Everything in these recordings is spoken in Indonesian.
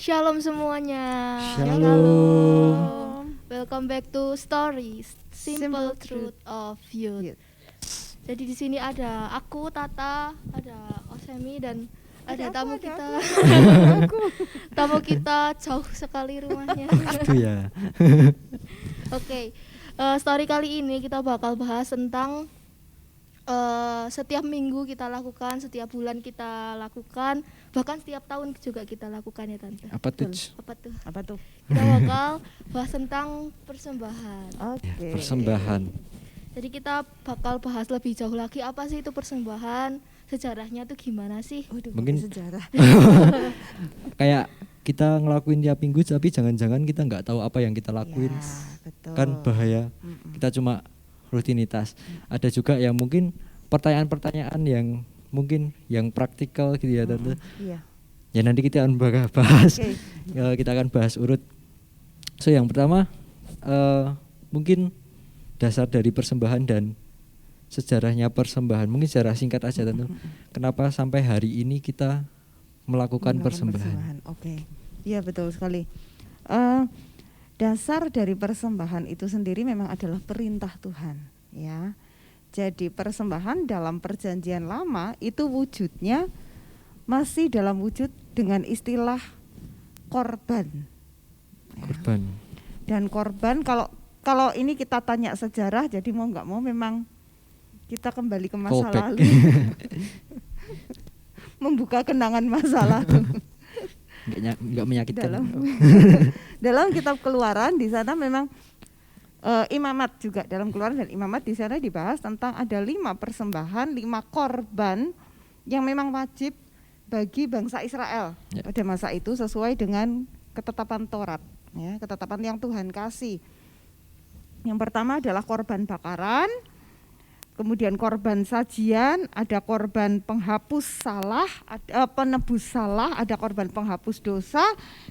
Shalom semuanya. Shalom. Welcome back to Stories Simple Truth of Youth. Jadi di sini ada aku Tata, ada Osemi dan ada tamu kita. Tamu kita jauh sekali rumahnya. Itu ya. Oke. Story kali ini kita bakal bahas tentang setiap minggu kita lakukan, setiap bulan kita lakukan, bahkan setiap tahun juga kita lakukan ya Tante. Apa tuh? Apa tuh? Kita bakal bahas tentang persembahan. Okay. Persembahan. Jadi kita bakal bahas lebih jauh lagi apa sih itu persembahan, sejarahnya tuh gimana sih? Mungkin sejarah. Kayak kita ngelakuin tiap minggu tapi jangan-jangan kita nggak tahu apa yang kita lakuin. Ya, betul. Kan bahaya. Kita cuma rutinitas. Ada juga yang mungkin pertanyaan-pertanyaan yang mungkin yang praktikal gitu ya Tante. Iya. Ya nanti kita akan bahas. Okay. Kita akan bahas urut. So yang pertama mungkin dasar dari persembahan dan sejarahnya persembahan. Mungkin sejarah singkat aja Tante. Kenapa sampai hari ini kita melakukan persembahan? Oke. Iya betul sekali. Dasar dari persembahan itu sendiri memang adalah perintah Tuhan, ya. Jadi persembahan dalam perjanjian lama itu wujudnya masih dalam wujud dengan istilah korban. Korban. Dan korban kalau ini kita tanya sejarah, jadi mau nggak mau memang kita kembali ke masa lalu, membuka kenangan masa lalu. Nggak menyakitkan. Dalam kitab Keluaran di sana memang imamat juga, dalam Keluaran dan imamat di sana dibahas tentang ada 5 persembahan, 5 korban yang memang wajib bagi bangsa Israel pada masa itu sesuai dengan ketetapan Taurat, ya, ketetapan yang Tuhan kasih. Yang pertama adalah korban bakaran, kemudian korban sajian, ada korban penghapus salah, ada penebus salah, ada korban penghapus dosa,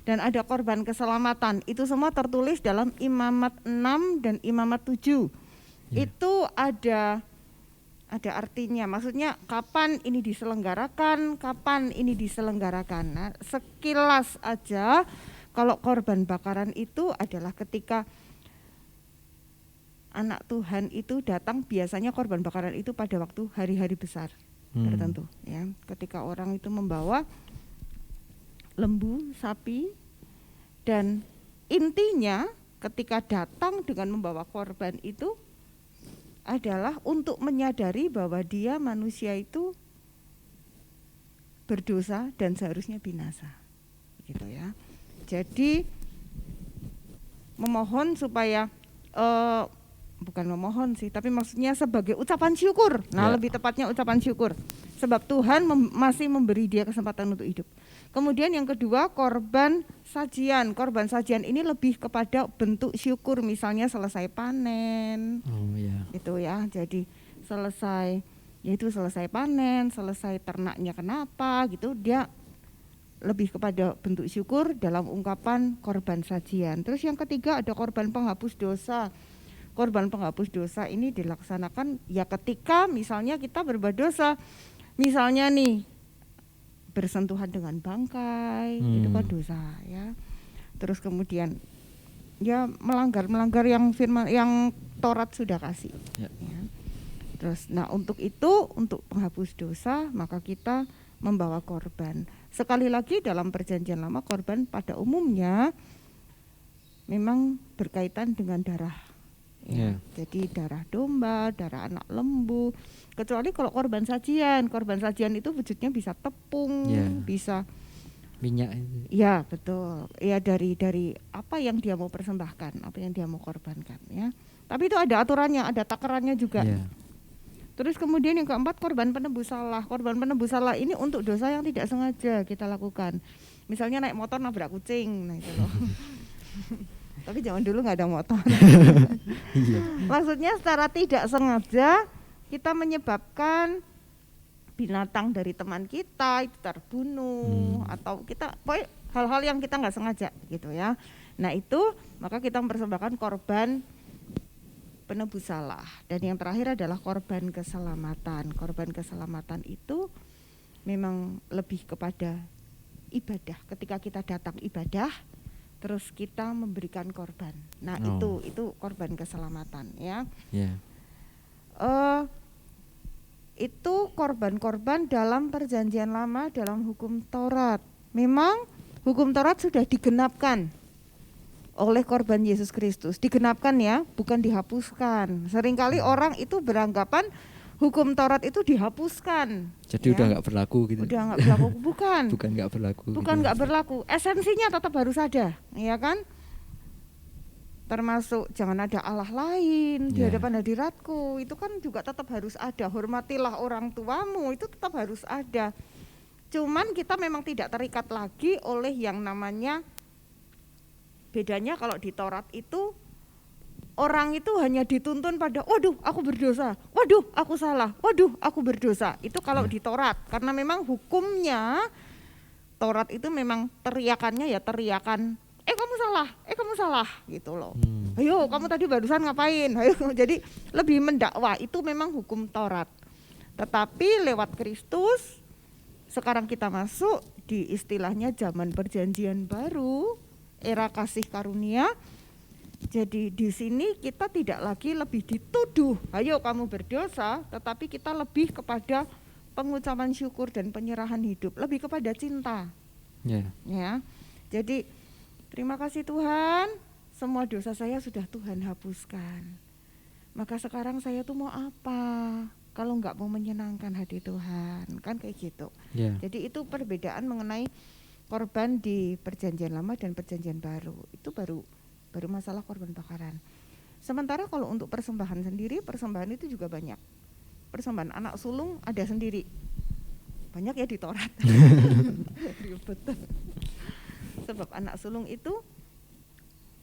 dan ada korban keselamatan. Itu semua tertulis dalam Imamat 6 dan Imamat 7. Itu ada artinya, maksudnya kapan ini diselenggarakan, kapan ini diselenggarakan. Nah, sekilas aja kalau korban bakaran itu adalah ketika anak Tuhan itu datang, biasanya korban bakaran itu pada waktu hari-hari besar tertentu, ya. Ketika orang itu membawa lembu, sapi, dan intinya ketika datang dengan membawa korban itu adalah untuk menyadari bahwa dia manusia itu berdosa dan seharusnya binasa, gitu ya. Jadi memohon supaya bukan memohon sih, tapi maksudnya sebagai ucapan syukur. Nah, lebih tepatnya ucapan syukur. Sebab Tuhan masih memberi dia kesempatan untuk hidup. Kemudian yang kedua, korban sajian. Korban sajian ini lebih kepada bentuk syukur, misalnya selesai panen. Itu ya. Jadi selesai panen, selesai ternaknya kenapa gitu, dia lebih kepada bentuk syukur dalam ungkapan korban sajian. Terus yang ketiga ada korban penghapus dosa. Korban penghapus dosa ini dilaksanakan ya ketika misalnya kita berbuat dosa, misalnya nih bersentuhan dengan bangkai, itu kan dosa, ya. Terus kemudian ya melanggar yang firman, yang Taurat sudah kasih, ya. Terus nah untuk penghapus dosa maka kita membawa korban. Sekali lagi dalam perjanjian lama korban pada umumnya memang berkaitan dengan darah. Ya, jadi darah domba, darah anak lembu. Kecuali kalau korban sajian itu wujudnya bisa tepung, bisa minyak. Ya betul. Ya dari apa yang dia mau persembahkan, apa yang dia mau korbankan, ya. Tapi itu ada aturannya, ada takarannya juga. Terus kemudian yang keempat korban penebus salah. Korban penebus salah ini untuk dosa yang tidak sengaja kita lakukan. Misalnya naik motor nabrak kucing, nah itu loh. Tapi zaman dulu nggak ada motor. Maksudnya secara tidak sengaja kita menyebabkan binatang dari teman kita itu terbunuh, atau kita hal-hal yang kita nggak sengaja gitu ya. Nah itu maka kita mempersembahkan korban penebus salah. Dan yang terakhir adalah korban keselamatan. Korban keselamatan itu memang lebih kepada ibadah. Ketika kita datang ibadah, terus kita memberikan korban. Nah, Oh. itu korban keselamatan ya. Ya. Itu korban-korban dalam perjanjian lama dalam hukum Taurat. Memang hukum Taurat sudah digenapkan oleh korban Yesus Kristus. Digenapkan ya, bukan dihapuskan. Seringkali orang itu beranggapan hukum Taurat itu dihapuskan. Jadi ya. udah nggak berlaku gitu. Udah nggak berlaku, bukan. Bukan nggak berlaku. Bukan gitu. nggak berlaku. Esensinya tetap harus ada, ya kan? Termasuk jangan ada Allah lain di Ya. hadapan hadiratku, itu kan juga tetap harus ada. Hormatilah orang tuamu, itu tetap harus ada. Cuman kita memang tidak terikat lagi oleh yang namanya, bedanya kalau di Taurat itu orang itu hanya dituntun pada waduh aku berdosa, waduh aku salah, waduh aku berdosa. Itu kalau Ya. di Taurat, karena memang hukumnya Taurat itu memang teriakannya ya teriakan kamu salah gitu loh. Ayo kamu tadi barusan ngapain? Ayo, jadi lebih mendakwa, itu memang hukum Taurat. Tetapi lewat Kristus sekarang kita masuk di istilahnya zaman perjanjian baru, era kasih karunia. Jadi di sini kita tidak lagi lebih dituduh, ayo kamu berdosa, tetapi kita lebih kepada pengucapan syukur dan penyerahan hidup, lebih kepada cinta. Ya. Ya. Jadi terima kasih Tuhan, semua dosa saya sudah Tuhan hapuskan. Maka sekarang saya tuh mau apa? Kalau enggak mau menyenangkan hati Tuhan, kan kayak gitu. Ya. Jadi itu perbedaan mengenai korban di perjanjian lama dan perjanjian baru. Itu baru masalah korban bakaran. Sementara kalau untuk persembahan sendiri, persembahan itu juga banyak. Persembahan anak sulung ada sendiri. Banyak ya di Taurat. Ribet. Sebab anak sulung itu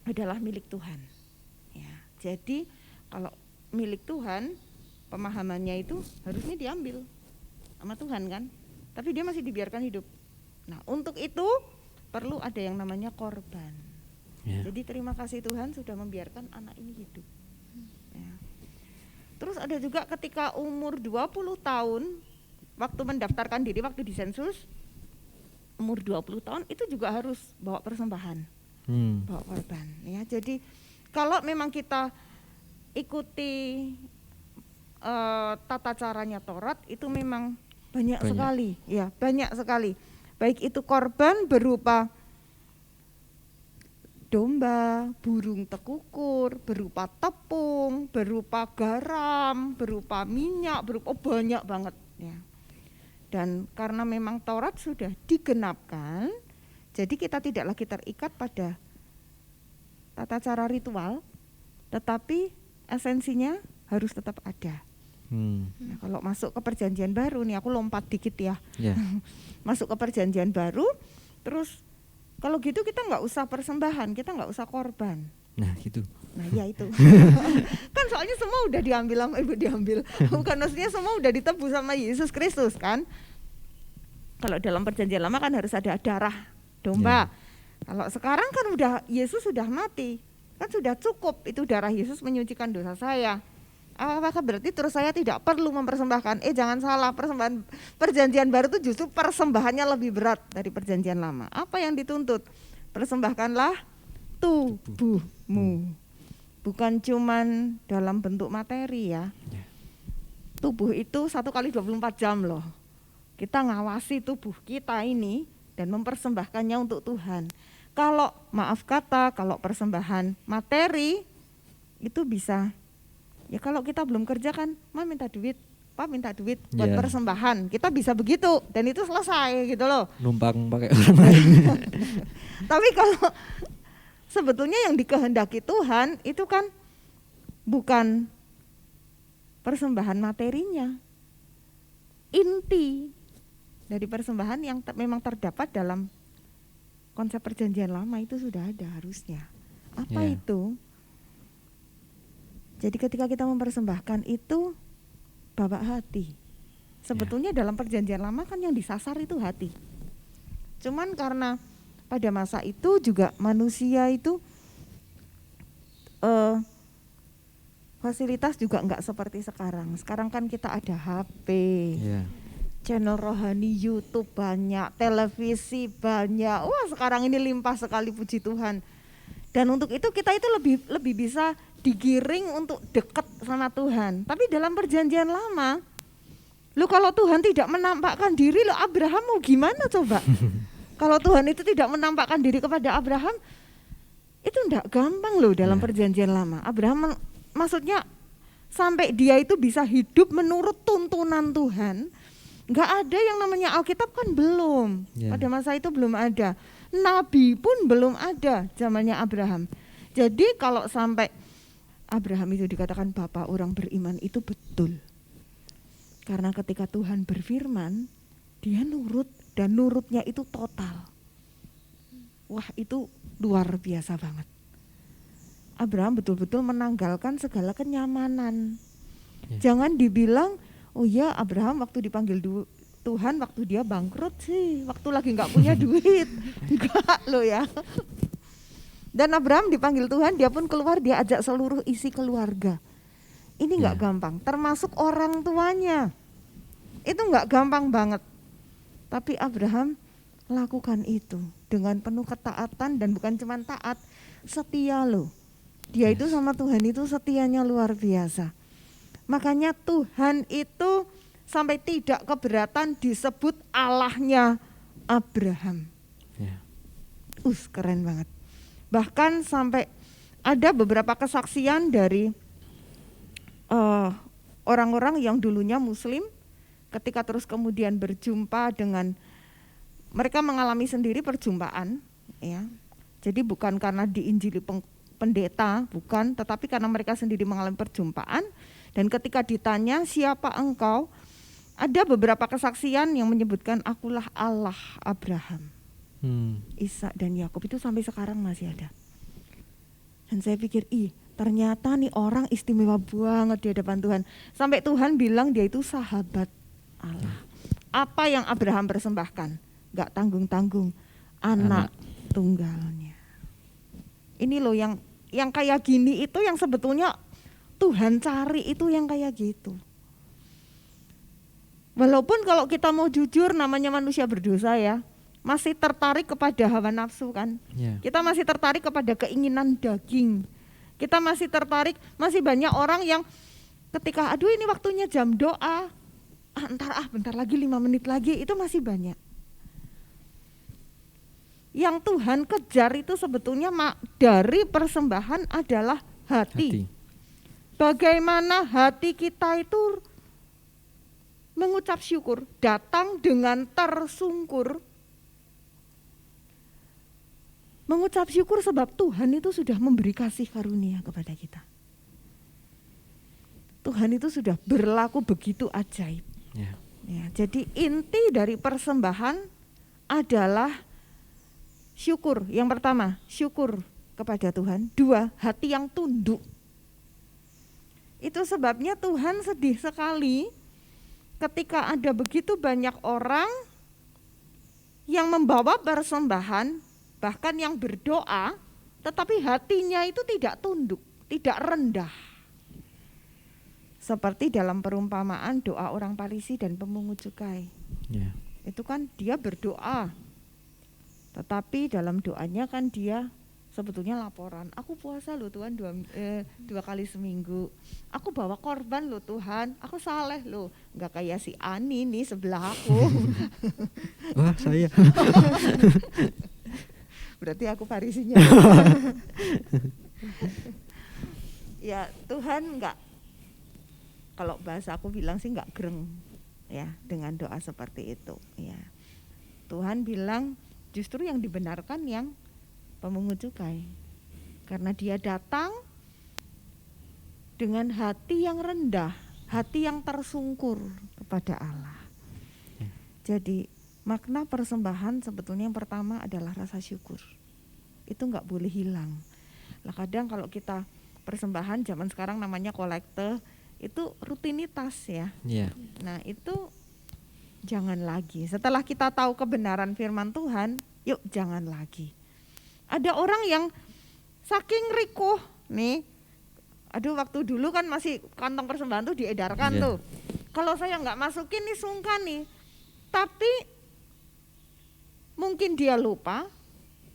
adalah milik Tuhan. Ya, jadi kalau milik Tuhan, pemahamannya itu harusnya diambil sama Tuhan kan, tapi dia masih dibiarkan hidup. Nah, untuk itu perlu ada yang namanya korban. Ya. Jadi terima kasih Tuhan sudah membiarkan anak ini hidup. Ya. Terus ada juga ketika umur 20 tahun, waktu mendaftarkan diri, waktu disensus, umur 20 tahun itu juga harus bawa persembahan, bawa korban. Ya, jadi kalau memang kita ikuti tata caranya Taurat, itu memang banyak sekali, ya banyak sekali. Baik itu korban berupa domba, burung tekukur, berupa tepung, berupa garam, berupa minyak, berupa banyak banget. Ya. Dan karena memang Taurat sudah digenapkan, jadi kita tidak lagi terikat pada tata cara ritual, tetapi esensinya harus tetap ada. Nah, kalau masuk ke perjanjian baru nih, aku lompat dikit ya. Ya. Masuk ke perjanjian baru, terus kalau gitu kita nggak usah persembahan, kita nggak usah korban. Nah gitu. Nah ya itu. Kan soalnya semua udah diambil sama bukan, maksudnya semua udah ditebus sama Yesus Kristus kan. Kalau dalam perjanjian lama kan harus ada darah domba. Kalau sekarang kan udah Yesus sudah mati, kan sudah cukup itu darah Yesus menyucikan dosa saya. Apakah berarti terus saya tidak perlu mempersembahkan? Jangan salah, persembahan perjanjian baru itu justru persembahannya lebih berat dari perjanjian lama. Apa yang dituntut? Persembahkanlah tubuhmu. Bukan cuman dalam bentuk materi ya. Tubuh itu 1 kali 24 jam loh. Kita ngawasi tubuh kita ini dan mempersembahkannya untuk Tuhan. Kalau maaf kata, kalau persembahan materi itu bisa, ya kalau kita belum kerja kan, Ma minta duit, Pa minta duit buat persembahan. Kita bisa begitu dan itu selesai gitu loh. Numpang pakai orang lain. Tapi kalau sebetulnya yang dikehendaki Tuhan itu kan bukan persembahan materinya. Inti dari persembahan yang memang terdapat dalam konsep perjanjian lama itu sudah ada harusnya. Apa itu? Jadi ketika kita mempersembahkan itu bapak hati. Sebetulnya dalam perjanjian lama kan yang disasar itu hati. Cuman karena pada masa itu juga manusia itu fasilitas juga enggak seperti sekarang. Sekarang kan kita ada HP. channel rohani, YouTube banyak, televisi banyak. Wah, sekarang ini limpah sekali, puji Tuhan. Dan untuk itu kita itu lebih bisa digiring untuk dekat sama Tuhan. Tapi dalam perjanjian lama, lu kalau Tuhan tidak menampakkan diri, lu Abraham mau gimana coba? Kalau Tuhan itu tidak menampakkan diri kepada Abraham, itu enggak gampang loh dalam perjanjian lama. Abraham maksudnya sampai dia itu bisa hidup menurut tuntunan Tuhan. Enggak ada yang namanya Alkitab kan belum. Pada masa itu belum ada. Nabi pun belum ada zamannya Abraham. Jadi kalau sampai Abraham itu dikatakan bapak orang beriman, itu betul. Karena ketika Tuhan berfirman, dia nurut, dan nurutnya itu total. Wah, itu luar biasa banget. Abraham betul-betul menanggalkan segala kenyamanan. Jangan dibilang, oh ya Abraham waktu dipanggil Tuhan waktu dia bangkrut sih, waktu lagi nggak punya duit. Enggak loh ya. Dan Abraham dipanggil Tuhan, dia pun keluar, dia ajak seluruh isi keluarga. Ini nggak gampang, termasuk orang tuanya. Itu nggak gampang banget. Tapi Abraham lakukan itu dengan penuh ketaatan, dan bukan cuma taat, setia loh. Dia itu sama Tuhan itu setianya luar biasa. Makanya Tuhan itu sampai tidak keberatan disebut Allahnya Abraham. Keren banget. Bahkan sampai ada beberapa kesaksian dari orang-orang yang dulunya Muslim, ketika terus kemudian berjumpa dengan, mereka mengalami sendiri perjumpaan, ya. Jadi bukan karena diinjili pendeta, bukan, tetapi karena mereka sendiri mengalami perjumpaan. Dan ketika ditanya siapa engkau, ada beberapa kesaksian yang menyebutkan akulah Allah Abraham, Ishak dan Yakub. Itu sampai sekarang masih ada. Dan saya pikir, ternyata nih orang istimewa banget di hadapan Tuhan. Sampai Tuhan bilang dia itu sahabat Allah. Apa yang Abraham persembahkan? Gak tanggung-tanggung, anak tunggalnya. Ini loh yang kayak gini itu yang sebetulnya Tuhan cari, itu yang kayak gitu. Walaupun kalau kita mau jujur, namanya manusia berdosa ya, masih tertarik kepada hawa nafsu kan. Kita masih tertarik kepada keinginan daging. Kita masih tertarik, masih banyak orang yang ketika aduh ini waktunya jam doa, bentar lagi 5 menit lagi, itu masih banyak. Yang Tuhan kejar itu sebetulnya dari persembahan adalah hati. Bagaimana hati kita itu mengucap syukur, datang dengan tersungkur. Mengucap syukur sebab Tuhan itu sudah memberi kasih karunia kepada kita. Tuhan itu sudah berlaku begitu ajaib. Ya, jadi inti dari persembahan adalah syukur. Yang pertama, syukur kepada Tuhan. 2, hati yang tunduk. Itu sebabnya Tuhan sedih sekali ketika ada begitu banyak orang yang membawa persembahan, bahkan yang berdoa, tetapi hatinya itu tidak tunduk, tidak rendah. Seperti dalam perumpamaan doa orang Farisi dan pemungut cukai. Itu kan dia berdoa, tetapi dalam doanya kan dia sebetulnya laporan, aku puasa loh Tuhan 2 kali seminggu, aku bawa korban loh Tuhan, aku saleh loh, nggak kayak si Ani nih sebelah aku. Wah, saya. Berarti aku Farisinya. Ya Tuhan nggak, kalau bahasa aku bilang sih nggak greng ya dengan doa seperti itu. Ya Tuhan bilang justru yang dibenarkan yang pemungut cukai, karena dia datang dengan hati yang rendah, hati yang tersungkur kepada Allah. Jadi makna persembahan sebetulnya yang pertama adalah rasa syukur. Itu nggak boleh hilang. Lah kadang kalau kita persembahan zaman sekarang namanya kolekte, itu rutinitas ya. Nah itu jangan lagi. Setelah kita tahu kebenaran firman Tuhan, yuk jangan lagi. Ada orang yang saking rikuh nih, aduh waktu dulu kan masih kantong persembahan tuh diedarkan tuh. Kalau saya nggak masukin nih sungkan nih, tapi mungkin dia lupa,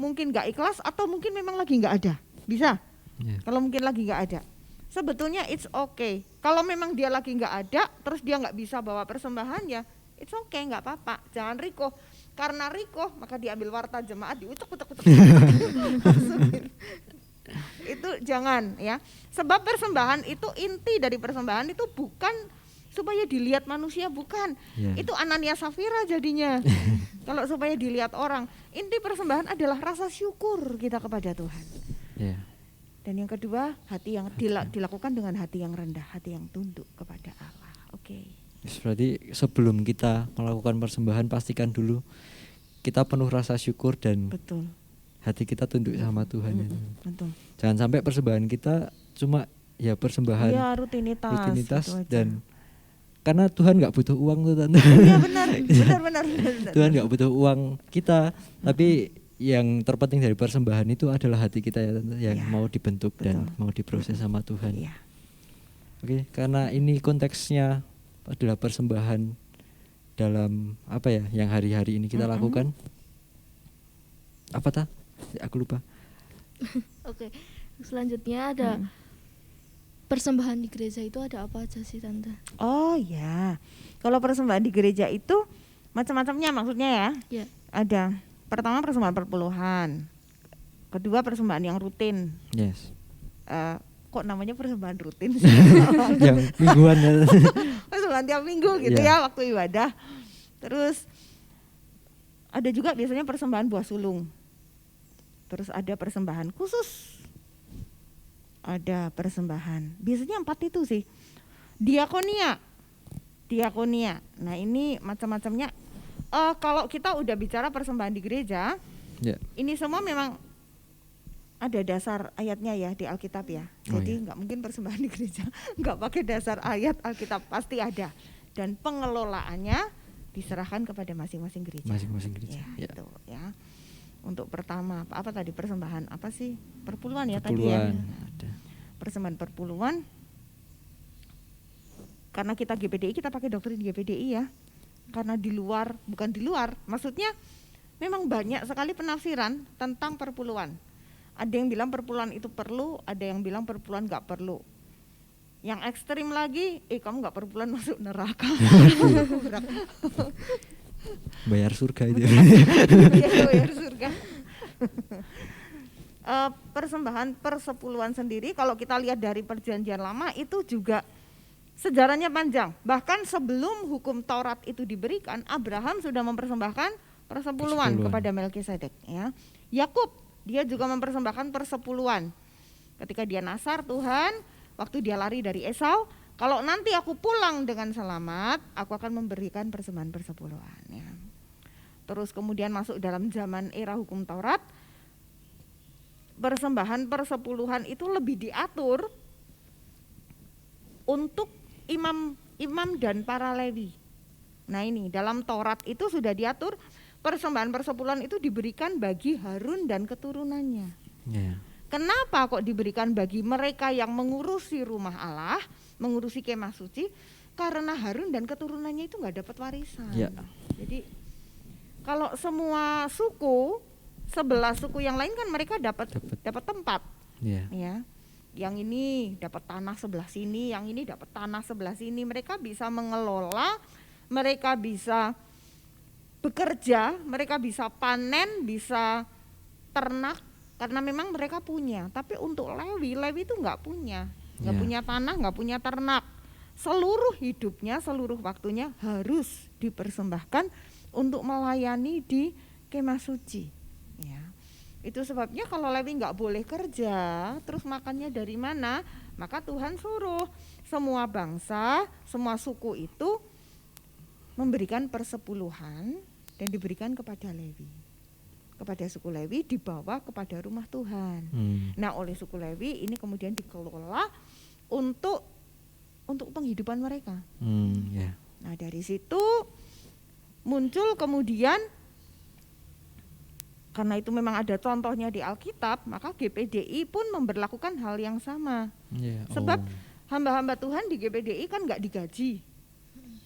mungkin nggak ikhlas, atau mungkin memang lagi nggak ada. Bisa. Kalau mungkin lagi nggak ada, sebetulnya it's okay. Kalau memang dia lagi nggak ada, terus dia nggak bisa bawa persembahan, ya it's okay, nggak apa-apa. Jangan rikoh. Karena rikoh maka diambil warta jemaat, diutek-utek. Itu jangan ya. Sebab persembahan itu, inti dari persembahan itu bukan supaya dilihat manusia, bukan. Itu Anania Safira jadinya. Kalau supaya dilihat orang, inti persembahan adalah rasa syukur kita kepada Tuhan. Dan yang kedua, hati yang dilakukan dengan hati yang rendah, hati yang tunduk kepada Allah. Oke. Berarti sebelum kita melakukan persembahan, pastikan dulu kita penuh rasa syukur dan betul, hati kita tunduk sama Tuhan. Betul. Jangan sampai persembahan kita cuma ya persembahan rutinitas dan karena Tuhan nggak butuh uang tuh Tante. Iya benar. Tuhan nggak butuh uang kita, tapi yang terpenting dari persembahan itu adalah hati kita ya Tante, yang mau dibentuk dan mau diproses sama Tuhan. Oke, karena ini konteksnya adalah persembahan dalam apa ya yang hari-hari ini kita lakukan. Apa ta? Aku lupa. Oke, selanjutnya ada persembahan di gereja itu ada apa aja sih Tante? Oh ya, kalau persembahan di gereja itu macam-macamnya maksudnya ya. Ada pertama persembahan perpuluhan, kedua persembahan yang rutin. Kok namanya persembahan rutin sih? Yang mingguan. Persembahan tiap minggu gitu ya waktu ibadah. Terus ada juga biasanya persembahan buah sulung. Terus ada persembahan khusus. Ada persembahan, biasanya 4 itu sih. Diakonia. Nah ini macam-macamnya. Kalau kita udah bicara persembahan di gereja, ini semua memang ada dasar ayatnya ya di Alkitab ya. Jadi nggak mungkin persembahan di gereja nggak pakai dasar ayat Alkitab, pasti ada. Dan pengelolaannya diserahkan kepada masing-masing gereja. Gitu, ya. Untuk pertama apa tadi persembahan apa sih? Perpuluhan ya tadi ya. Persembahan perpuluhan. Karena kita GPDI, kita pakai doktrin GPDI ya. Karena bukan di luar, maksudnya memang banyak sekali penafsiran tentang perpuluhan. Ada yang bilang perpuluhan itu perlu, ada yang bilang perpuluhan nggak perlu. Yang ekstrim lagi, kamu nggak perpuluhan masuk neraka. Bayar surga itu. Bayar surga. Persembahan persepuluhan sendiri kalau kita lihat dari perjanjian lama itu juga sejarahnya panjang. Bahkan sebelum hukum Taurat itu diberikan, Abraham sudah mempersembahkan persepuluhan kepada Melkisedek ya. Yakub dia juga mempersembahkan persepuluhan. Ketika dia nasar Tuhan, waktu dia lari dari Esau, kalau nanti aku pulang dengan selamat, aku akan memberikan persembahan persepuluhan ya. Terus kemudian masuk dalam zaman era hukum Taurat, persembahan persepuluhan itu lebih diatur untuk imam dan para Lewi. Nah ini dalam Taurat itu sudah diatur persembahan persepuluhan itu diberikan bagi Harun dan keturunannya. Kenapa kok diberikan bagi mereka yang mengurusi rumah Allah, mengurusi kemah suci? Karena Harun dan keturunannya itu nggak dapat warisan. Jadi kalau semua suku, 11 suku yang lain kan mereka dapat tempat. Ya. Yang ini dapat tanah sebelah sini, yang ini dapat tanah sebelah sini. Mereka bisa mengelola, mereka bisa bekerja, mereka bisa panen, bisa ternak karena memang mereka punya. Tapi untuk Lewi itu nggak punya tanah, nggak punya ternak. Seluruh hidupnya, seluruh waktunya harus dipersembahkan untuk melayani di kemah suci. Ya. Itu sebabnya kalau Lewi nggak boleh kerja, terus makannya dari mana? Maka Tuhan suruh semua bangsa, semua suku itu memberikan persepuluhan dan diberikan kepada Lewi, kepada suku Lewi dibawa kepada rumah Tuhan. Nah oleh suku Lewi ini kemudian dikelola untuk penghidupan mereka. Nah dari situ muncul kemudian, karena itu memang ada contohnya di Alkitab, maka GPDI pun memberlakukan hal yang sama. Sebab hamba-hamba Tuhan di GPDI kan nggak digaji.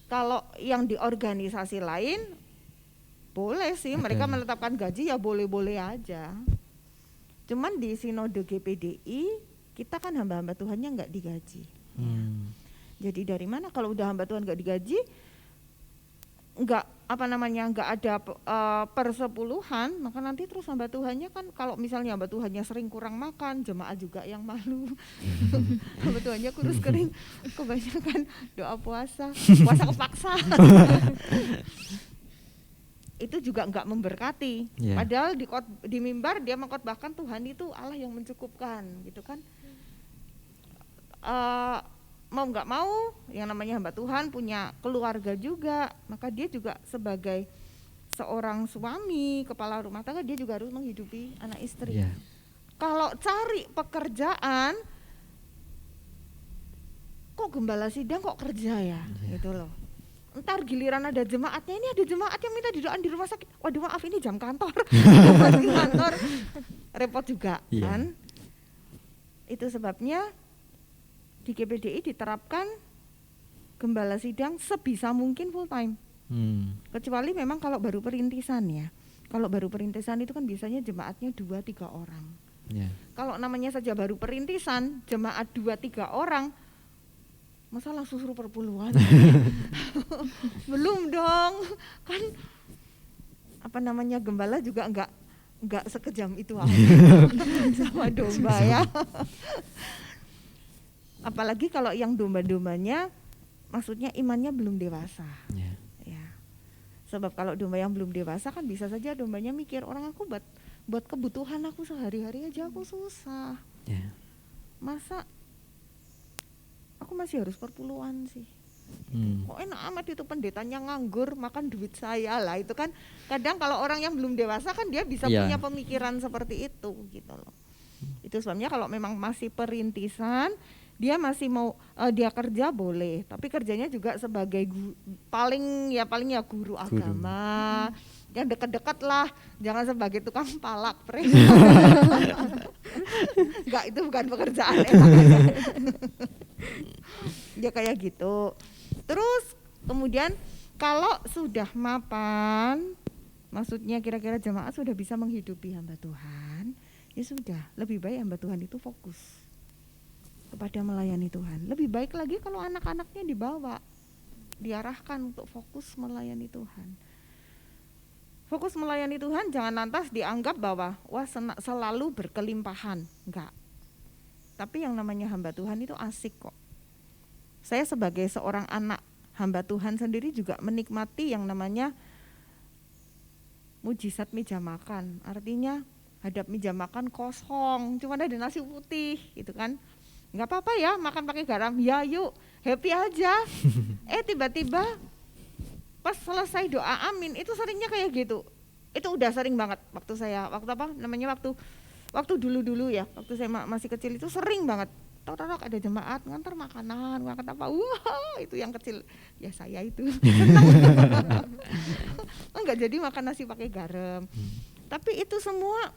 Kalau yang di organisasi lain Boleh sih, mereka menetapkan gaji ya boleh-boleh aja. Cuman di sinode GPDI kita kan hamba-hamba Tuhannya nggak digaji. Jadi dari mana kalau udah hamba Tuhan nggak digaji, nggak ada persepuluhan, maka nanti terus hamba Tuhannya kan, kalau misalnya hamba Tuhannya sering kurang makan, jemaat juga yang malu. Hamba Tuhannya kurus kering, kebanyakan doa puasa kepaksa. Itu juga nggak memberkati. Padahal di mimbar dia mengkhotbahkan Tuhan itu Allah yang mencukupkan, gitu kan. Mau nggak mau yang namanya hamba Tuhan punya keluarga juga, maka dia juga sebagai seorang suami kepala rumah tangga dia juga harus menghidupi anak istri. Kalau cari pekerjaan, kok gembala sidang kok kerja ya, gitu loh. Ntar giliran ada jemaatnya, ini ada jemaat yang minta didoain di rumah sakit, waduh maaf ini jam kantor, repot juga kan. Itu sebabnya di GPDI diterapkan gembala sidang sebisa mungkin full time. Kecuali memang kalau baru perintisan ya. Kalau baru perintisan itu kan biasanya jemaatnya 2-3 orang. Kalau namanya saja baru perintisan, jemaat 2-3 orang, masa langsung suruh perpuluhan? Belum dong. Kan gembala juga enggak sekejam itu sama domba ya. Apalagi kalau yang domba-dombanya maksudnya imannya belum dewasa. Ya. Sebab kalau domba yang belum dewasa kan bisa saja dombanya mikir, orang aku buat kebutuhan aku sehari-hari aja aku susah. Masa aku masih harus perpuluhan sih. Kok enak amat itu pendetanya nganggur makan duit saya lah, itu kan kadang kalau orang yang belum dewasa kan dia bisa punya pemikiran seperti itu gitu loh. Itu sebabnya kalau memang masih perintisan dia masih mau dia kerja boleh, tapi kerjanya juga sebagai paling guru agama, yang dekat-dekat lah, jangan sebagai tukang palak enggak, itu bukan pekerjaan ya kayak gitu. Terus kemudian kalau sudah mapan, maksudnya kira-kira jemaat sudah bisa menghidupi hamba Tuhan, ya sudah, lebih baik hamba Tuhan itu fokus kepada melayani Tuhan. Lebih baik lagi kalau anak-anaknya dibawa, diarahkan untuk fokus melayani Tuhan. Fokus melayani Tuhan jangan lantas dianggap bahwa selalu berkelimpahan, enggak. Tapi yang namanya hamba Tuhan itu asik kok. Saya sebagai seorang anak hamba Tuhan sendiri juga menikmati yang namanya mujizat meja makan. Artinya hadap meja makan kosong, cuma ada nasi putih gitu kan. Nggak apa-apa ya makan pakai garam, ya yuk happy aja. Tiba-tiba pas selesai doa amin itu seringnya kayak gitu. Itu udah sering banget waktu dulu ya, waktu saya masih kecil itu sering banget. Tok ada jemaat ngantar makanan, makan apa? Wah, itu yang kecil. Ya saya itu. Enggak jadi makan nasi pakai garam. Tapi itu semua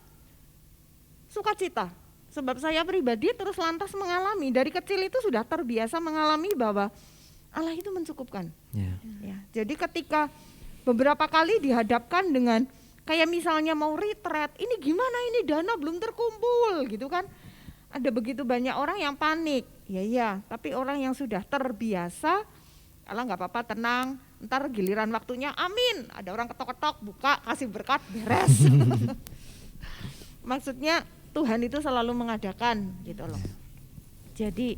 sukacita. Sebab saya pribadi terus lantas mengalami, dari kecil itu sudah terbiasa mengalami bahwa Allah itu mencukupkan. Ya, jadi ketika beberapa kali dihadapkan dengan kayak misalnya mau retreat, ini gimana ini dana belum terkumpul gitu kan. Ada begitu banyak orang yang panik. Ya, tapi orang yang sudah terbiasa, Allah nggak apa-apa tenang, ntar giliran waktunya amin. Ada orang ketok-ketok, buka, kasih berkat, beres. Maksudnya Tuhan itu selalu mengadakan gitu loh. Jadi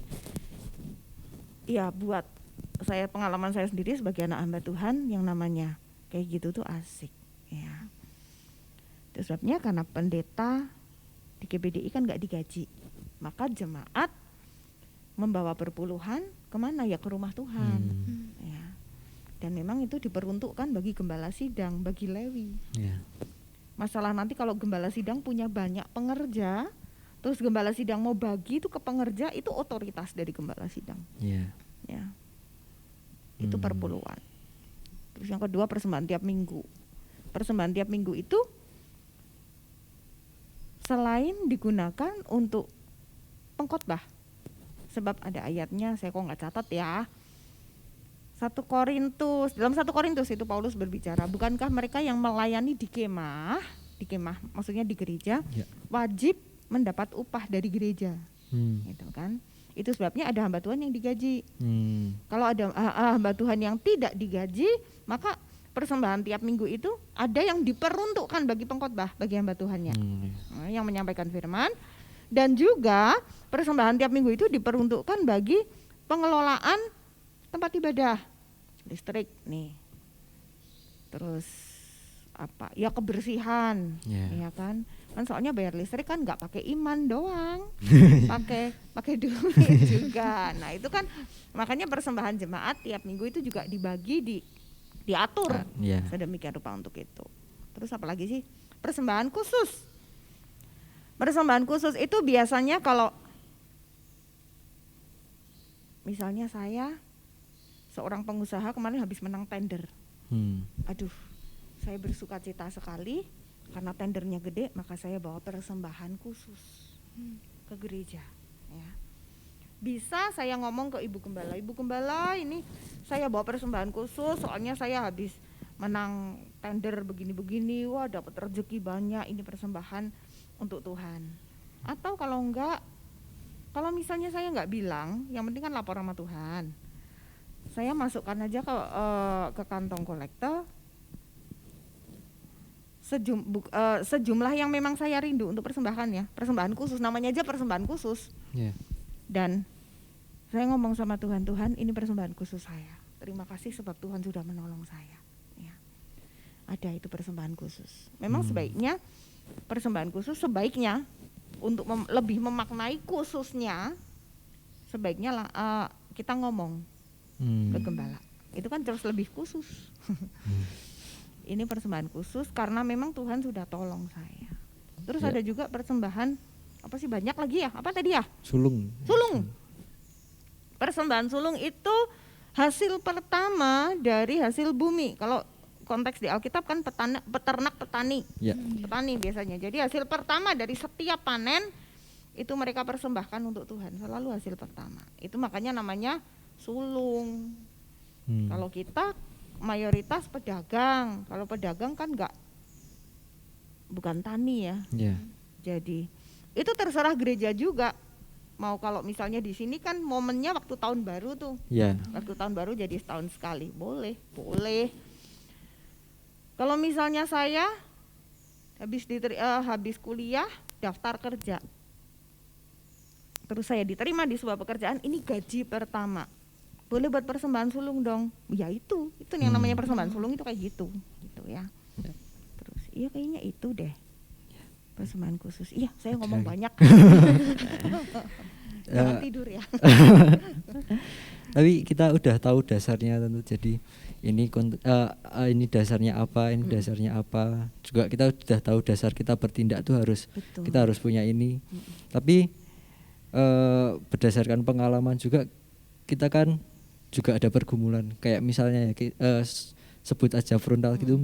ya buat saya, pengalaman saya sendiri sebagai anak hamba Tuhan yang namanya kayak gitu tuh asik ya. Itu sebabnya karena pendeta di GPDI kan nggak digaji, maka jemaat membawa perpuluhan kemana ya, ke rumah Tuhan ya. Dan memang itu diperuntukkan bagi gembala sidang, bagi Lewi. Masalah nanti kalau gembala sidang punya banyak pengerja, terus gembala sidang mau bagi itu ke pengerja, itu otoritas dari gembala sidang. Ya. Itu perpuluhan. Terus yang kedua persembahan tiap minggu. Persembahan tiap minggu itu selain digunakan untuk pengkhotbah, sebab ada ayatnya, saya kok nggak catat ya. Dalam 1 Korintus itu Paulus berbicara, bukankah mereka yang melayani di kemah maksudnya di gereja, wajib mendapat upah dari gereja, gitu kan? Itu sebabnya ada hamba Tuhan yang digaji. Kalau ada hamba Tuhan yang tidak digaji, maka persembahan tiap minggu itu ada yang diperuntukkan bagi pengkhotbah, bagi hamba Tuhannya, yang menyampaikan firman, dan juga persembahan tiap minggu itu diperuntukkan bagi pengelolaan tempat ibadah, listrik nih, terus apa ya, kebersihan, ya kan soalnya bayar listrik kan nggak pakai iman doang, pakai duit juga. Nah itu kan makanya persembahan jemaat tiap minggu itu juga dibagi, diatur sedemikian rupa untuk itu. Terus apa lagi sih? Persembahan khusus itu biasanya kalau misalnya saya seorang pengusaha kemarin habis menang tender, aduh saya bersuka cita sekali karena tendernya gede, maka saya bawa persembahan khusus ke gereja, ya. Bisa saya ngomong ke Ibu Gembala, ini saya bawa persembahan khusus soalnya saya habis menang tender begini-begini, wah dapat rezeki banyak, ini persembahan untuk Tuhan. Atau kalau enggak, kalau misalnya saya enggak bilang, yang penting kan lapor sama Tuhan, saya masukkan aja ke kantong kolektor sejumlah yang memang saya rindu untuk persembahkan, ya, persembahan khusus, namanya aja persembahan khusus. Dan saya ngomong sama Tuhan, Tuhan ini persembahan khusus saya, terima kasih sebab Tuhan sudah menolong saya, ya. Ada itu persembahan khusus. Memang sebaiknya persembahan khusus sebaiknya untuk lebih memaknai khususnya, sebaiknya kita ngomong ke gembala, itu kan terus lebih khusus. Ini persembahan khusus karena memang Tuhan sudah tolong saya. Terus ada juga persembahan apa sih, banyak lagi ya, apa tadi ya? Sulung. Persembahan sulung itu hasil pertama dari hasil bumi. Kalau konteks di Alkitab kan peternak petani biasanya. Jadi hasil pertama dari setiap panen itu mereka persembahkan untuk Tuhan, selalu hasil pertama. Itu makanya namanya sulung. Kalau kita mayoritas pedagang, kalau pedagang kan bukan tani, ya. Jadi itu terserah gereja juga. Mau kalau misalnya di sini kan momennya waktu tahun baru tuh, waktu tahun baru jadi setahun sekali, boleh. Kalau misalnya saya habis kuliah daftar kerja, terus saya diterima di sebuah pekerjaan, ini gaji pertama, boleh buat persembahan sulung dong. Ya itu yang namanya persembahan sulung itu kayak gitu ya. Terus iya kayaknya itu deh persembahan khusus. Iya saya ngomong banyak. Jangan tidur ya. Tapi kita udah tahu dasarnya tentu. Jadi ini dasarnya apa, ini dasarnya apa. Juga kita sudah tahu dasar kita bertindak tuh kita harus punya ini. Tapi berdasarkan pengalaman juga kita kan juga ada pergumulan, kayak misalnya sebut aja frontal gitu,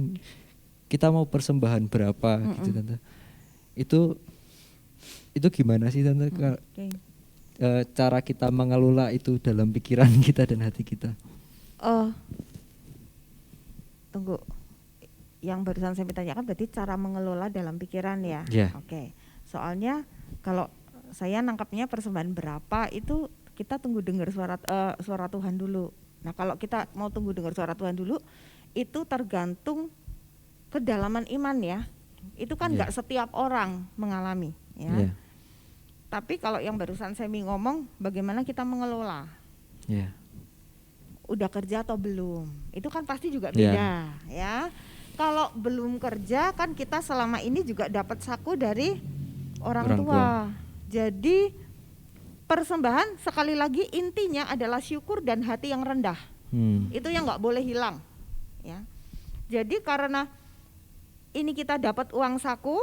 kita mau persembahan berapa gitu tante. Itu gimana sih tante, cara kita mengelola itu dalam pikiran kita dan hati kita? Tunggu, yang barusan saya tanyakan berarti cara mengelola dalam pikiran, ya? Oke. Soalnya kalau saya nangkapnya persembahan berapa itu kita tunggu dengar suara Tuhan dulu. Nah kalau kita mau tunggu dengar suara Tuhan dulu, itu tergantung kedalaman iman, ya. Itu kan nggak setiap orang mengalami, ya. Tapi kalau yang barusan saya ngomong, bagaimana kita mengelola? Udah kerja atau belum? Itu kan pasti juga beda, ya. Kalau belum kerja kan kita selama ini juga dapat saku dari orang tua. Jadi persembahan sekali lagi intinya adalah syukur dan hati yang rendah. Itu yang nggak boleh hilang, ya. Jadi karena ini kita dapat uang saku,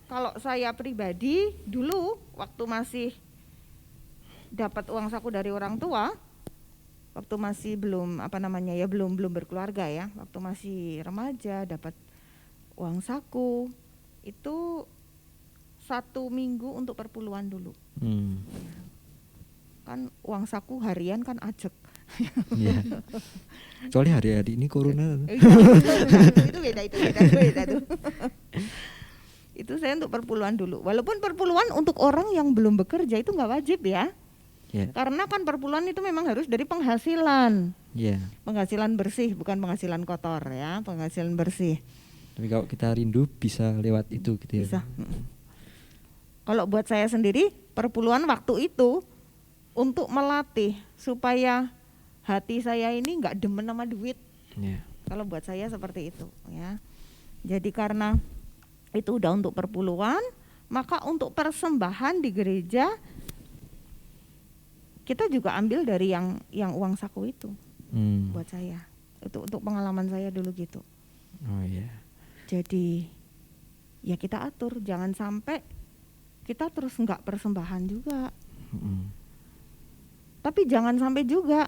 kalau saya pribadi dulu waktu masih dapat uang saku dari orang tua, waktu masih belum belum berkeluarga, ya, waktu masih remaja dapat uang saku itu 1 minggu untuk perpuluhan dulu. Kan uang saku harian kan ajek. Iya. Kecuali hari-hari ini corona. itu beda tuh. Itu saya untuk perpuluhan dulu. Walaupun perpuluhan untuk orang yang belum bekerja itu nggak wajib ya. Yeah. Karena kan perpuluhan itu memang harus dari penghasilan. Yeah. Penghasilan bersih, bukan penghasilan kotor ya, penghasilan bersih. Tapi kalau kita rindu bisa lewat itu gitu ya. Bisa. Kalau buat saya sendiri, perpuluhan waktu itu untuk melatih supaya hati saya ini nggak demen sama duit. Yeah. Kalau buat saya seperti itu ya. Jadi karena itu udah untuk perpuluhan, maka untuk persembahan di gereja kita juga ambil dari yang uang saku itu. Buat saya. Itu untuk pengalaman saya dulu gitu. Oh iya. Jadi ya kita atur, jangan sampai kita terus nggak persembahan juga. Tapi jangan sampai juga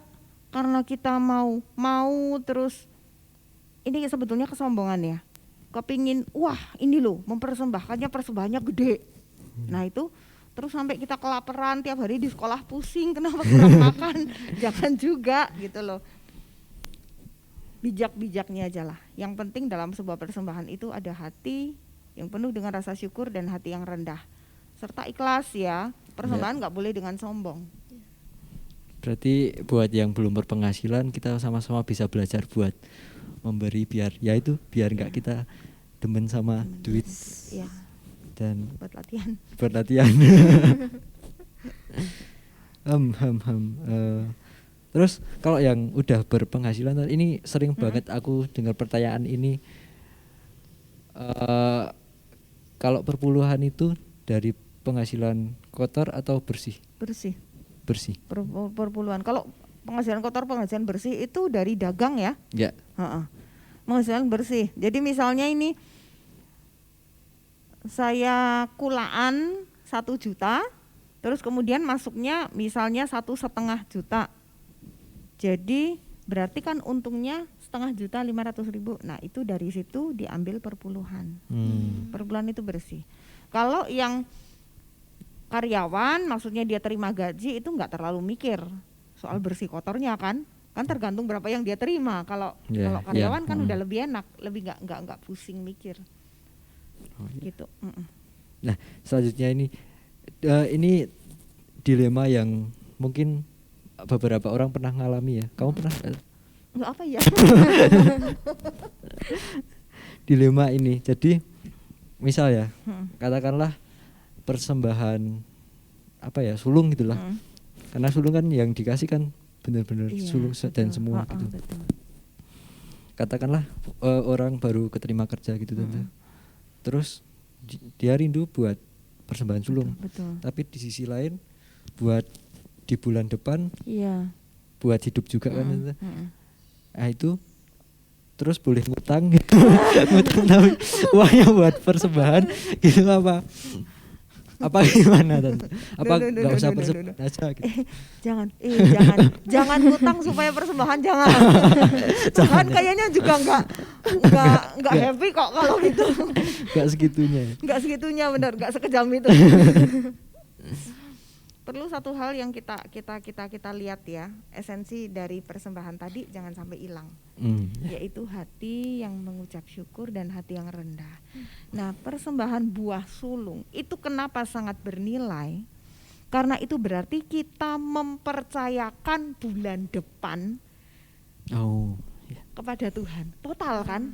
karena kita mau terus, ini sebetulnya kesombongan ya. Kepingin, wah ini loh mempersembahkannya, persembahannya gede. Nah itu terus sampai kita kelaparan tiap hari di sekolah, pusing kenapa kurang makan. Jangan juga gitu loh. Bijak-bijaknya aja lah. Yang penting dalam sebuah persembahan itu ada hati yang penuh dengan rasa syukur dan hati yang rendah serta ikhlas ya. Persembahan nggak boleh dengan sombong. Berarti buat yang belum berpenghasilan, kita sama-sama bisa belajar buat memberi biar nggak kita demen sama duit. Ya. Dan buat latihan. Terus kalau yang udah berpenghasilan, ini sering banget aku dengar pertanyaan ini, kalau perpuluhan itu dari penghasilan kotor atau bersih? Bersih. Perpuluhan. Kalau penghasilan kotor, penghasilan bersih itu dari dagang ya? Ya. Penghasilan bersih. Jadi misalnya ini saya kulaan 1 juta, terus kemudian masuknya misalnya 1,5 juta. Jadi berarti kan untungnya 500.000. Nah itu dari situ diambil perpuluhan. Perpuluhan itu bersih. Kalau yang karyawan, maksudnya dia terima gaji, itu nggak terlalu mikir soal bersih kotornya kan tergantung berapa yang dia terima. Kalau karyawan kan udah lebih enak, lebih nggak pusing mikir. Gitu. Nah selanjutnya ini dilema yang mungkin beberapa orang pernah ngalami ya. Kamu pernah? Nggak apa ya? Dilema ini. Jadi misal ya, katakanlah persembahan sulung gitulah. Karena sulung kan yang dikasih kan benar-benar sulung dan semua gitu. Betul. Katakanlah orang baru keterima kerja gitu tante. Terus dia rindu buat persembahan sulung. Betul. Tapi di sisi lain buat di bulan depan buat hidup juga kan tante. Nah itu terus boleh ngutang ngutang tapi uangnya buat persembahan gitu apa gimana tante? Apa nggak usah persembahan aja gitu? Jangan ngutang supaya persembahan, jangan. Tuhan kayaknya juga nggak happy kok kalau gitu. Nggak segitunya Benar, nggak sekejam itu. Perlu satu hal yang kita lihat ya, esensi dari persembahan tadi jangan sampai hilang, yaitu hati yang mengucap syukur dan hati yang rendah. Nah persembahan buah sulung itu kenapa sangat bernilai? Karena itu berarti kita mempercayakan bulan depan kepada Tuhan, total kan?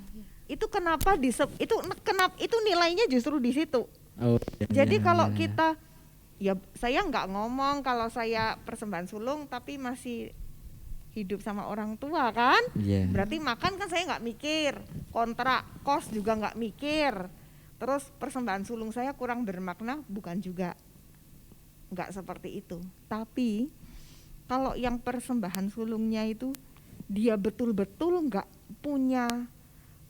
Itu kenapa itu nilainya justru di situ. Jadi kalau kita saya nggak ngomong kalau saya persembahan sulung tapi masih hidup sama orang tua kan, berarti makan kan saya nggak mikir, kontrak kos juga nggak mikir, terus persembahan sulung saya kurang bermakna, bukan juga, nggak seperti itu. Tapi kalau yang persembahan sulungnya itu dia betul-betul nggak punya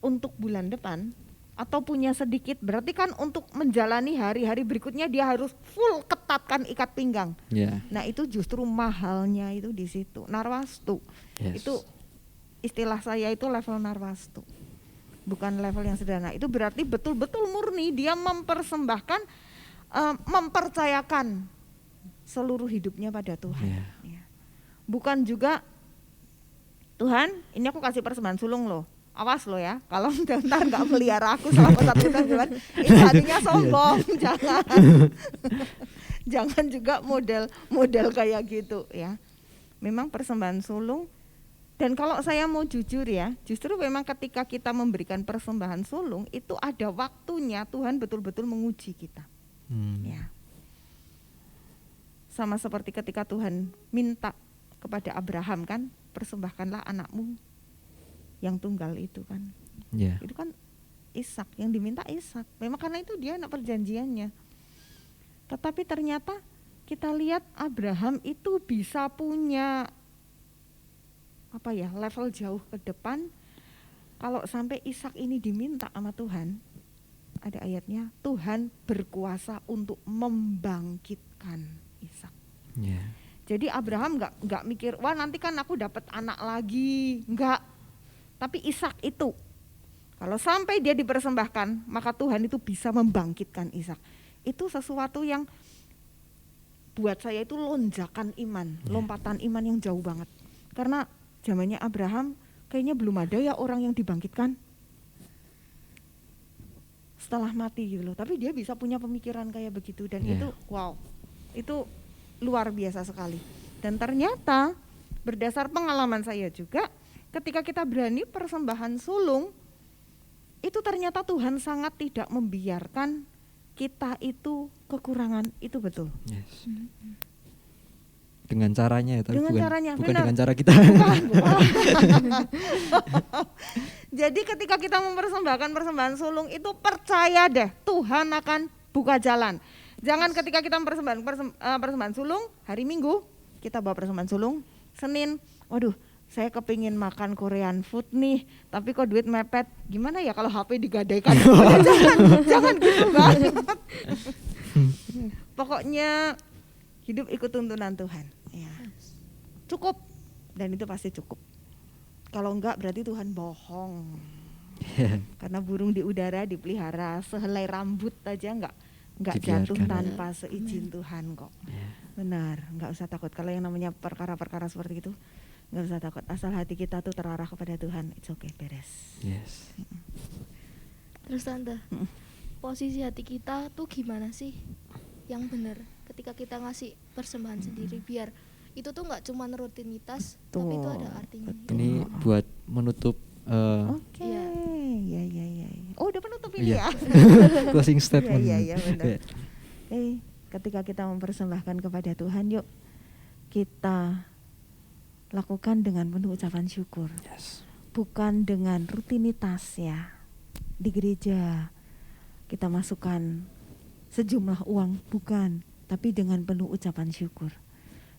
untuk bulan depan atau punya sedikit, berarti kan untuk menjalani hari-hari berikutnya dia harus full ketatkan ikat pinggang. Nah itu justru mahalnya itu di situ, narwastu. Itu istilah saya itu level narwastu, bukan level yang sederhana. Itu berarti betul-betul murni dia mempersembahkan, mempercayakan seluruh hidupnya pada Tuhan. Bukan juga Tuhan, ini aku kasih persembahan sulung loh. Awas lo ya, kalau ntar nggak pelihara aku selama 1 tahun Tuhan, itu hatinya sombong, jangan, jangan juga model kayak gitu ya. Memang persembahan sulung, dan kalau saya mau jujur ya, justru memang ketika kita memberikan persembahan sulung itu ada waktunya Tuhan betul-betul menguji kita. Ya. Sama seperti ketika Tuhan minta kepada Abraham kan, persembahkanlah anakmu yang tunggal itu kan. Yeah. Itu kan Ishak, yang diminta Ishak. Memang karena itu dia anak perjanjiannya. Tetapi ternyata kita lihat Abraham itu bisa punya level jauh ke depan. Kalau sampai Ishak ini diminta sama Tuhan, ada ayatnya, Tuhan berkuasa untuk membangkitkan Ishak. Yeah. Jadi Abraham nggak mikir, wah nanti kan aku dapat anak lagi, enggak. Tapi Ishak itu, kalau sampai dia dipersembahkan, maka Tuhan itu bisa membangkitkan Ishak. Itu sesuatu yang buat saya itu lonjakan iman, lompatan iman yang jauh banget. Karena zamannya Abraham kayaknya belum ada ya orang yang dibangkitkan setelah mati gitu loh. Tapi dia bisa punya pemikiran kayak begitu, dan itu wow, itu luar biasa sekali. Dan ternyata berdasar pengalaman saya juga, ketika kita berani persembahan sulung, itu ternyata Tuhan sangat tidak membiarkan kita itu kekurangan, itu betul. Yes. Dengan caranya ya, tapi Dengan bukan, caranya, bukan benar. dengan cara kita. Bukan. Jadi ketika kita mempersembahkan persembahan sulung itu, percaya deh Tuhan akan buka jalan. Jangan ketika kita mempersembahkan persembahan sulung hari Minggu, kita bawa persembahan sulung, Senin, waduh saya kepingin makan Korean food nih, tapi kok duit mepet, gimana ya kalau HP digadaikan? jangan gitu banget. Pokoknya hidup ikut tuntunan Tuhan. Ya. Cukup, dan itu pasti cukup. Kalau enggak berarti Tuhan bohong. Karena burung di udara dipelihara, sehelai rambut aja enggak jatuh tanpa seizin Tuhan kok. Benar, enggak usah takut. Kalau yang namanya perkara-perkara seperti itu, enggak usah takut. Asal hati kita tuh terarah kepada Tuhan, it's okay, beres. Yes. Terus Tante, posisi hati kita tuh gimana sih yang benar ketika kita ngasih persembahan sendiri, biar itu tuh nggak cuma rutinitas, tapi itu ada artinya. Ini buat menutup Oke. Ya. Oh, udah penutup ini iya. ya. Closing statement. Iya, benar. Ketika kita mempersembahkan kepada Tuhan, yuk kita lakukan dengan penuh ucapan syukur. Yes. Bukan dengan rutinitas ya. Di gereja kita masukkan sejumlah uang, bukan, tapi dengan penuh ucapan syukur.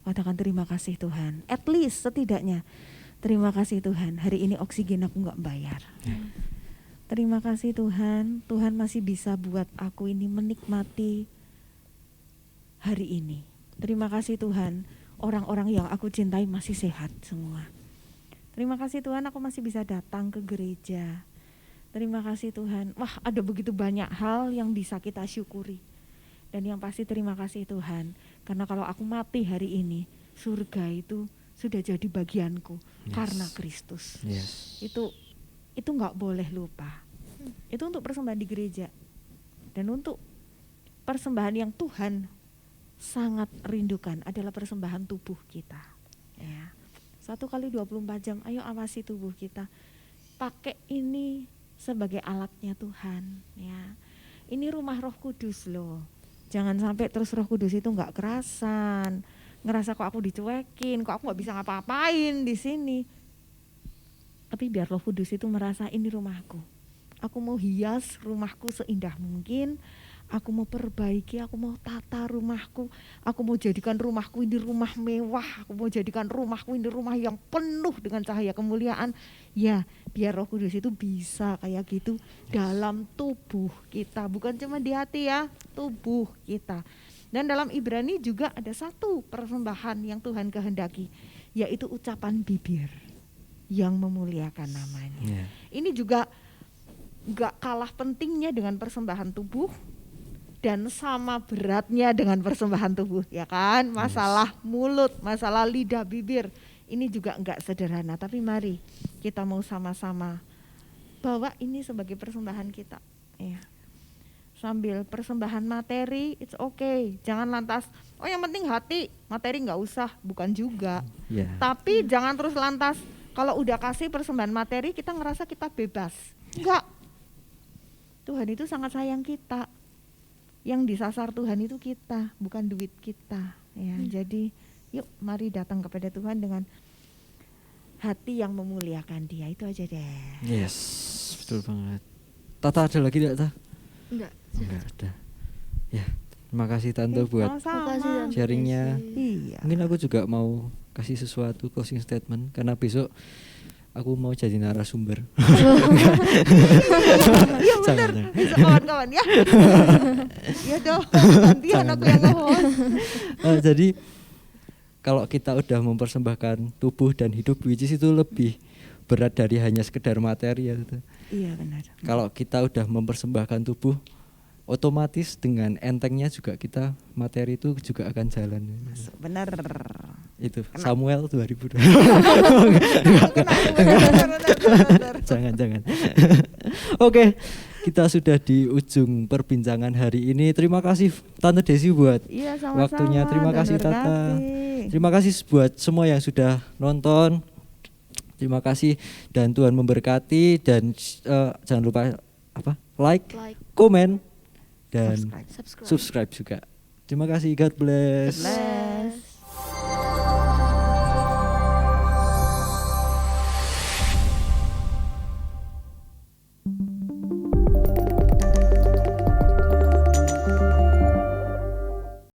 Katakan terima kasih Tuhan. At least setidaknya terima kasih Tuhan, hari ini oksigen aku gak bayar. Terima kasih Tuhan, Tuhan masih bisa buat aku ini menikmati hari ini. Terima kasih Tuhan, orang-orang yang aku cintai masih sehat semua. Terima kasih Tuhan, aku masih bisa datang ke gereja. Terima kasih Tuhan, wah ada begitu banyak hal yang bisa kita syukuri. Dan yang pasti terima kasih Tuhan, karena kalau aku mati hari ini, surga itu sudah jadi bagianku karena Kristus. Itu nggak boleh lupa. Itu untuk persembahan di gereja, dan untuk persembahan yang Tuhan sangat rindukan adalah persembahan tubuh kita. Ya. 1x24 jam, ayo awasi tubuh kita. Pakai ini sebagai alatnya Tuhan. Ya. Ini rumah Roh Kudus loh. Jangan sampai terus Roh Kudus itu nggak kerasan, ngerasa kok aku dicuekin, kok aku nggak bisa ngapa-ngapain di sini. Tapi biar Roh Kudus itu merasa ini rumahku. Aku mau hias rumahku seindah mungkin. Aku mau perbaiki, aku mau tata rumahku. Aku mau jadikan rumahku ini rumah mewah. Aku mau jadikan rumahku ini rumah yang penuh dengan cahaya kemuliaan. Ya, biar Roh Kudus itu bisa kayak gitu dalam tubuh kita. Bukan cuma di hati ya, tubuh kita. Dan dalam Ibrani juga ada satu persembahan yang Tuhan kehendaki, yaitu ucapan bibir yang memuliakan namanya. Ini juga gak kalah pentingnya dengan persembahan tubuh, dan sama beratnya dengan persembahan tubuh, ya kan? Masalah mulut, masalah lidah bibir, ini juga enggak sederhana, tapi mari kita mau sama-sama bawa ini sebagai persembahan kita. Ya. Sambil persembahan materi, it's okay. Jangan lantas, oh yang penting hati, materi nggak usah, bukan juga. Ya. Tapi jangan terus lantas, kalau udah kasih persembahan materi kita ngerasa kita bebas. Enggak. Tuhan itu sangat sayang kita. Yang disasar Tuhan itu kita, bukan duit kita. Ya, jadi yuk mari datang kepada Tuhan dengan hati yang memuliakan Dia, itu aja deh. Yes, betul banget. Tata ada lagi tidak, Tata? Enggak. Enggak ada. Ya, terima kasih Tante buat Makasih, Tante sharingnya. Desi. Iya. Mungkin aku juga mau kasih sesuatu closing statement karena besok aku mau jadi narasumber. Iya benar, bisa kawan-kawan ya. Iya dong, gantian aku yang nge-host. Jadi kalau kita udah mempersembahkan tubuh dan hidup, which is itu lebih berat dari hanya sekedar materi ya. Iya benar. Kalau kita udah mempersembahkan tubuh, otomatis dengan entengnya juga kita materi itu juga akan jalan. Benar. Itu Samuel 2000. Jangan. Oke, kita sudah di ujung perbincangan hari ini. Terima kasih Tante Desi buat Iya, sama-sama. waktunya. Terima Dan kasih Tata. berkati. Terima kasih buat semua yang sudah nonton. Terima kasih dan Tuhan memberkati dan jangan lupa like, Like, komen dan Subscribe. subscribe. subscribe juga. Terima kasih, God bless. God bless.